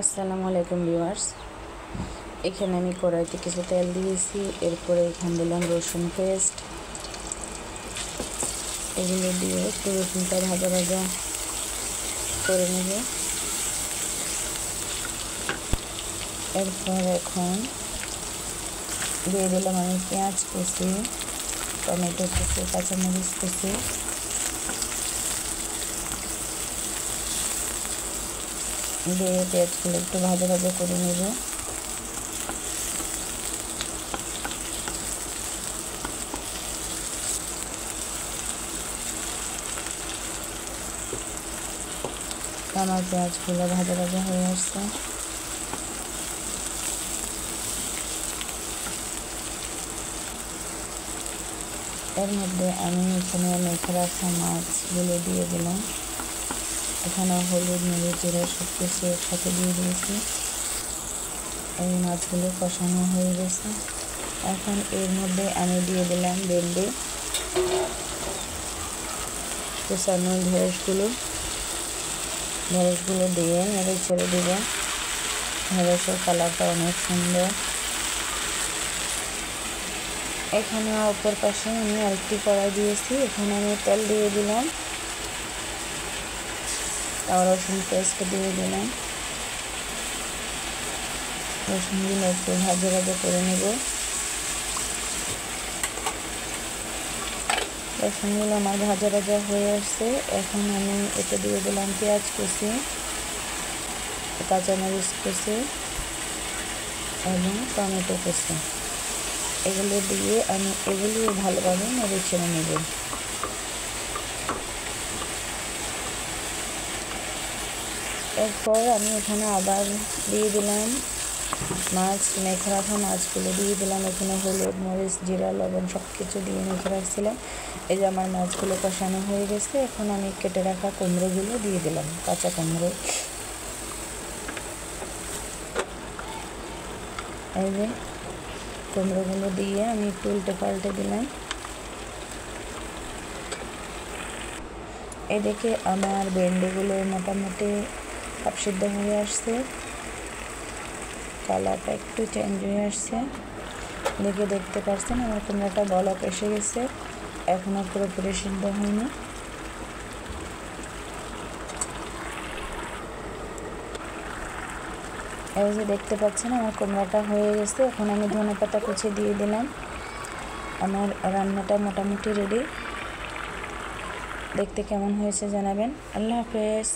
আসসালামু আলাইকুম ভিউয়ার্স। এখানে আমি কড়াইতে কিছু তেল দিয়েছি, এরপরে এখানে দিলাম রসুন পেস্ট। এগুলো দিয়ে একটু রসুনটা ভাজা ভাজা করে নেব। এরপর এখন দিয়ে দিলাম আমি পেঁয়াজ কুচি, টমেটো কুচি, কাঁচামরিচ কুচি। দিয়ে পেঁয়াজগুলো একটু ভাজা ভাজা করে নেব। আমার পেঁয়াজগুলো ভাজা ভাজা হয়ে আসছে। এর মধ্যে আমি এখানে মেখে রাখা মাছগুলো দিয়ে দিলাম। এখানে হলুদ, মরিচ, জিরা সব কিছু একসাথে দিয়ে দিয়েছি। এই মাছগুলো কষানো হয়ে গেছে। এখন এর মধ্যে আমি দিয়ে দিলাম ভেন্ডি কুচানো ঢেঁড়সগুলো দিয়ে নেড়ে ছেড়ে দেবো। ঢেঁড়সের কালারটা অনেক সুন্দর। এখানে অপর পাশে আমি আরেকটি কড়াই দিয়েছি, এখানে আমি তেল দিয়ে দিলাম, আর রসুন পেস্ট দিয়ে দিলাম। রসুনগুলো একটু ভাজা ভাজা করে নেব। রসুনগুলো আমার ভাজা ভাজা হয়ে আসছে। এখন আমি এতে দিয়ে দিলাম পেঁয়াজ কুচি, কাঁচামরিচ কুচি এবং টমেটো কুচি। এগুলো দিয়ে আমি এগুলিও ভালোভাবে নেড়ে ছেড়ে নেব। এরপর আমি এখানে আবার দিয়ে দিলাম মেখে রাখা মাছগুলো দিয়ে দিলাম। এখানে হলুদ, মরিচ, জিরা, লবণ সব কিছু দিয়ে মেখে রাখছিলাম। এই যে আমার মাছগুলো কষানো হয়ে গেছে। এখন আমি কেটে রাখা কুমড়োগুলো দিয়ে দিলাম, কাঁচা কুমড়ো। এই যে কুমড়োগুলো দিয়ে আমি একটু উল্টে পাল্টে দিলাম। এদিকে আমার ভেন্ডিগুলো মোটামুটি হাফ সিদ্ধ হয়ে আসছে, কালারটা একটু চেঞ্জ হয়ে আসছে। দেখতে পাচ্ছেন আমার কুমড়োটা বলক এসে গেছে, এখনও পুরোপুরি সিদ্ধ হয়নি। এই যে দেখতে পাচ্ছেন আমার কুমড়োটা হয়ে গেছে। এখন আমি ধনেপাতা কুচি দিয়ে দিলাম। আমার রান্নাটা মোটামুটি রেডি। দেখতে কেমন হয়েছে জানাবেন। আল্লাহ হাফেজ।